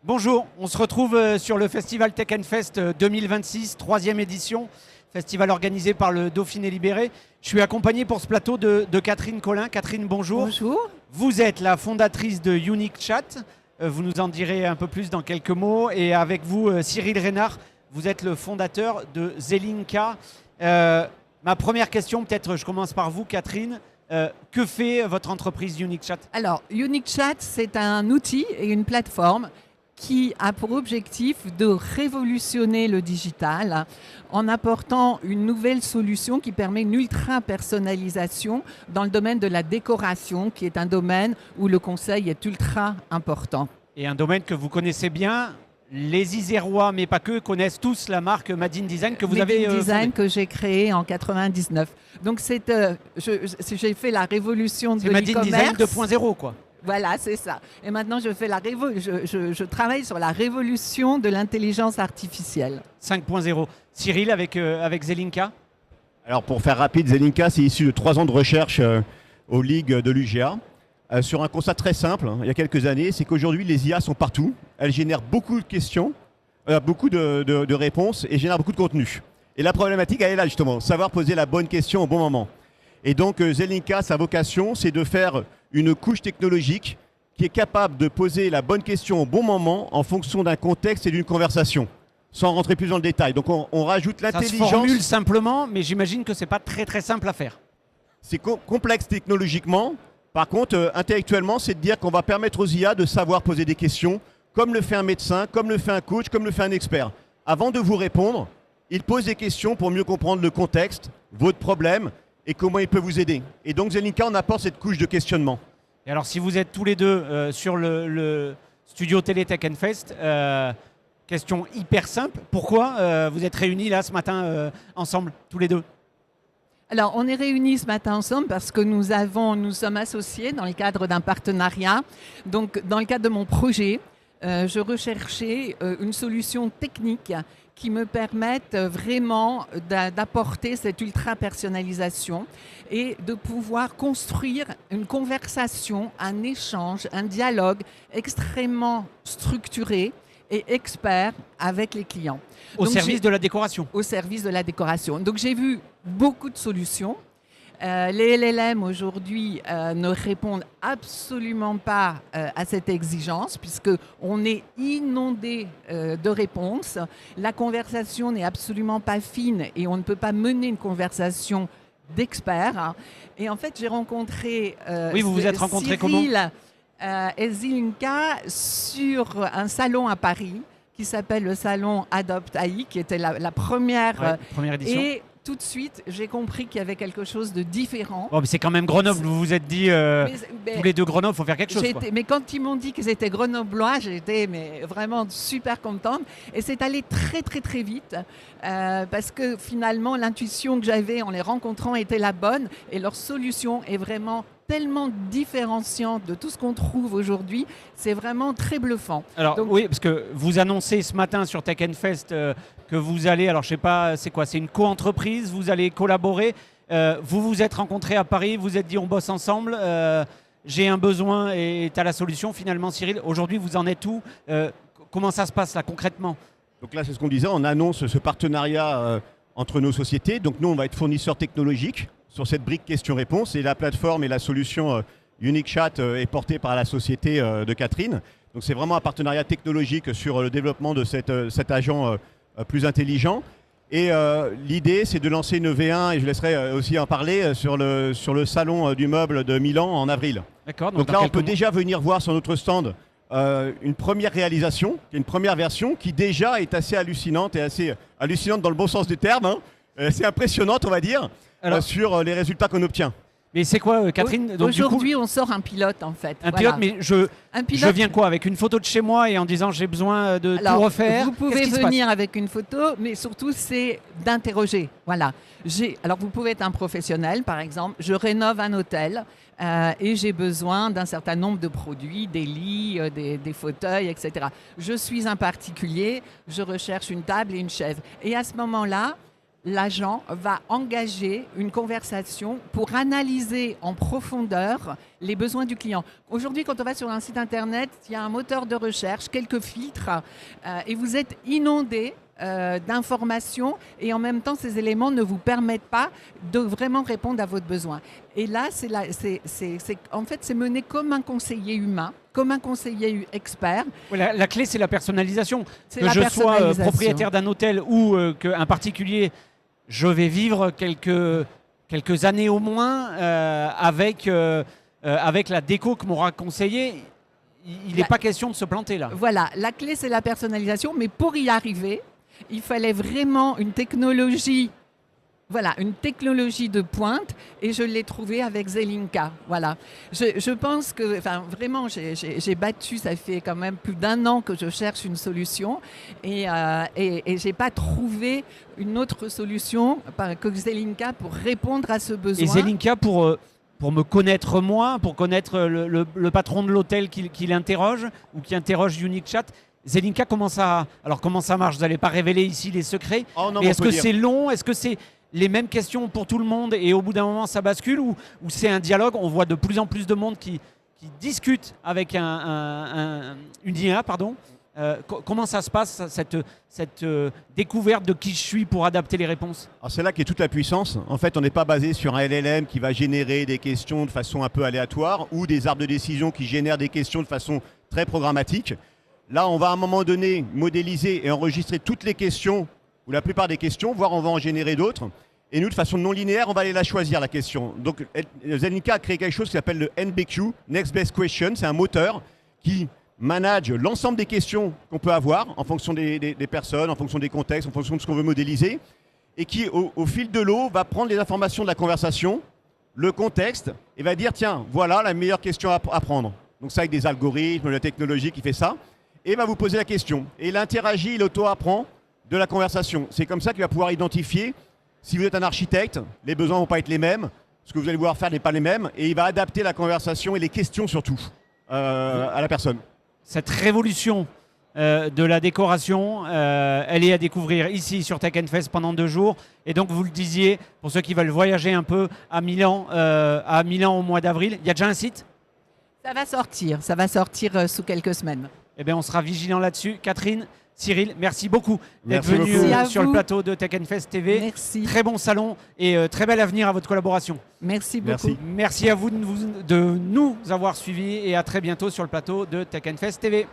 Bonjour, on se retrouve sur le festival Tech Fest 2026, troisième édition, festival organisé par le Dauphiné Libéré. Je suis accompagné pour ce plateau de Catherine Collin. Catherine, bonjour. Bonjour. Vous êtes la fondatrice de Unique Chat. Vous nous en direz un peu plus dans quelques mots. Et avec vous, Cyril Reynard, vous êtes le fondateur de Zelinka. Ma première question, peut-être je commence par vous, Catherine. Que fait votre entreprise Unique Chat? Alors, Unique Chat, c'est un outil et une plateforme qui a pour objectif de révolutionner le digital en apportant une nouvelle solution qui permet une ultra-personnalisation dans le domaine de la décoration, qui est un domaine où le conseil est ultra important. Et un domaine que vous connaissez bien. Les Isérois, mais pas que, connaissent tous la marque Made in Design que vous avez Design que j'ai créé en 99. Donc j'ai fait la révolution de l'e-commerce. C'est Made in Design 2.0 quoi. Voilà, c'est ça. Et maintenant, je travaille sur la révolution de l'intelligence artificielle. 5.0. Cyril, avec Zelinka? Alors, pour faire rapide, Zelinka, c'est issu de 3 ans de recherche aux ligues de l'UGA. Sur un constat très simple, il y a quelques années, c'est qu'aujourd'hui, les IA sont partout. Elles génèrent beaucoup de questions, beaucoup de réponses et génèrent beaucoup de contenu. Et la problématique, elle est là, justement, savoir poser la bonne question au bon moment. Et donc, Zelinka, sa vocation, c'est de faire une couche technologique qui est capable de poser la bonne question au bon moment en fonction d'un contexte et d'une conversation, sans rentrer plus dans le détail. Donc, on rajoute l'intelligence. Ça se formule simplement, mais j'imagine que ce n'est pas très simple à faire. C'est complexe technologiquement. Par contre, intellectuellement, c'est de dire qu'on va permettre aux IA de savoir poser des questions, comme le fait un médecin, comme le fait un coach, comme le fait un expert. Avant de vous répondre, il pose des questions pour mieux comprendre le contexte, votre problème, et comment il peut vous aider. Et donc, Zelinka, on apporte cette couche de questionnement. Et alors, si vous êtes tous les deux sur le studio Télé Tech Fest, question hyper simple, pourquoi vous êtes réunis là ce matin ensemble, tous les deux? Alors, on est réunis ce matin ensemble parce que nous sommes associés dans le cadre d'un partenariat. Donc, dans le cadre de mon projet, je recherchais une solution technique qui me permette vraiment d'apporter cette ultra-personnalisation et de pouvoir construire une conversation, un échange, un dialogue extrêmement structuré et expert avec les clients. Au service de la décoration. Au service de la décoration. Donc j'ai vu beaucoup de solutions. Les LLM aujourd'hui ne répondent absolument pas à cette exigence puisqu'on est inondé de réponses. La conversation n'est absolument pas fine et on ne peut pas mener une conversation d'experts. Hein. Et en fait, j'ai rencontré oui, vous vous êtes rencontrés comment et Zelinka sur un salon à Paris qui s'appelle le salon Adopt AI, qui était la première édition. Et tout de suite, j'ai compris qu'il y avait quelque chose de différent. Oh, mais c'est quand même Grenoble, vous vous êtes dit, tous les deux Grenoble, il faut faire quelque chose. Mais quand ils m'ont dit qu'ils étaient grenoblois, j'étais vraiment super contente. Et c'est allé très vite, parce que finalement, l'intuition que j'avais en les rencontrant était la bonne, et leur solution est vraiment tellement différenciante de tout ce qu'on trouve aujourd'hui, c'est vraiment très bluffant. Alors donc, oui, parce que vous annoncez ce matin sur Tech Fest que vous allez, alors je sais pas, c'est quoi, c'est une co-entreprise, vous allez collaborer, vous vous êtes rencontrés à Paris, vous êtes dit on bosse ensemble, j'ai un besoin et tu as la solution finalement. Cyril, aujourd'hui vous en êtes où, comment ça se passe là concrètement? Donc là c'est ce qu'on disait, on annonce ce partenariat entre nos sociétés, donc nous on va être fournisseurs technologiques sur cette brique question-réponse et la plateforme et la solution Unique Chat est portée par la société de Catherine. Donc c'est vraiment un partenariat technologique sur le développement de cet agent plus intelligent. Et l'idée c'est de lancer une V1 et je laisserai aussi en parler sur le salon du meuble de Milan en avril. D'accord. Donc là on peut déjà venir voir sur notre stand une première réalisation, une première version qui déjà est assez hallucinante et assez hallucinante dans le bon sens du terme. Hein. C'est impressionnante on va dire. Alors, sur les résultats qu'on obtient. Mais c'est quoi, Catherine? Aujourd'hui, on sort un pilote, en fait. Un pilote, mais je viens quoi? Avec une photo de chez moi et en disant j'ai besoin de tout refaire? Vous pouvez venir avec une photo, mais surtout, c'est d'interroger. Voilà. Alors, vous pouvez être un professionnel, par exemple. Je rénove un hôtel et j'ai besoin d'un certain nombre de produits, des lits, des fauteuils, etc. Je suis un particulier, je recherche une table et une chaise. Et à ce moment-là, l'agent va engager une conversation pour analyser en profondeur les besoins du client. Aujourd'hui, quand on va sur un site internet, il y a un moteur de recherche, quelques filtres, et vous êtes inondé d'informations, et en même temps, ces éléments ne vous permettent pas de vraiment répondre à votre besoin. Et là, en fait, c'est mené comme un conseiller humain, comme un conseiller expert. La clé, c'est la personnalisation. C'est Que la je sois personnalisation. propriétaire d'un hôtel ou qu'un particulier, je vais vivre quelques années au moins avec la déco que m'aura conseillé. Il n'est pas question de se planter là. Voilà, la clé, c'est la personnalisation, mais pour y arriver, il fallait vraiment une technologie. Voilà, une technologie de pointe, et je l'ai trouvée avec Zelinka. Voilà. Je pense que, enfin, vraiment, j'ai battu, ça fait quand même plus d'1 an que je cherche une solution, et j'ai pas trouvé une autre solution que Zelinka pour répondre à ce besoin. Et Zelinka, pour me connaître moi, pour connaître le patron de l'hôtel qui l'interroge ou qui interroge Unique Chat, Zelinka, comment ça marche? Vous n'allez pas révéler ici les secrets, Oh non, mais on est-ce peut que dire. c'est long? Est-ce que c'est les mêmes questions pour tout le monde et au bout d'un moment ça bascule, ou c'est un dialogue? On voit de plus en plus de monde qui discute avec une IA, pardon. Comment ça se passe, cette découverte de qui je suis pour adapter les réponses? Alors c'est là qu'est toute la puissance. En fait, on n'est pas basé sur un LLM qui va générer des questions de façon un peu aléatoire ou des arbres de décision qui génèrent des questions de façon très programmatique. Là, on va à un moment donné modéliser et enregistrer toutes les questions ou la plupart des questions, voire on va en générer d'autres. Et nous, de façon non linéaire, on va aller la choisir, la question. Donc, Zelinka a créé quelque chose qui s'appelle le NBQ, Next Best Question. C'est un moteur qui manage l'ensemble des questions qu'on peut avoir en fonction des personnes, en fonction des contextes, en fonction de ce qu'on veut modéliser, et qui, au fil de l'eau, va prendre les informations de la conversation, le contexte, et va dire, tiens, voilà la meilleure question à prendre. Donc ça, avec des algorithmes, la technologie qui fait ça, et va vous poser la question. Et il interagit, il auto-apprend de la conversation. C'est comme ça qu'il va pouvoir identifier, si vous êtes un architecte, les besoins ne vont pas être les mêmes, ce que vous allez vouloir faire n'est pas les mêmes, et il va adapter la conversation et les questions surtout à la personne. Cette révolution de la décoration, elle est à découvrir ici sur Tech Fest pendant 2 jours. Et donc, vous le disiez, pour ceux qui veulent voyager un peu à Milan au mois d'avril, il y a déjà un site? Ça va sortir sous quelques semaines. Eh bien, on sera vigilant là-dessus. Catherine, Cyril, merci beaucoup d'être Merci venus beaucoup. sur le plateau de Tech Fest TV. Merci. Très bon salon et très bel avenir à votre collaboration. Merci beaucoup. Merci. Merci à vous de nous avoir suivis et à très bientôt sur le plateau de Tech Fest TV.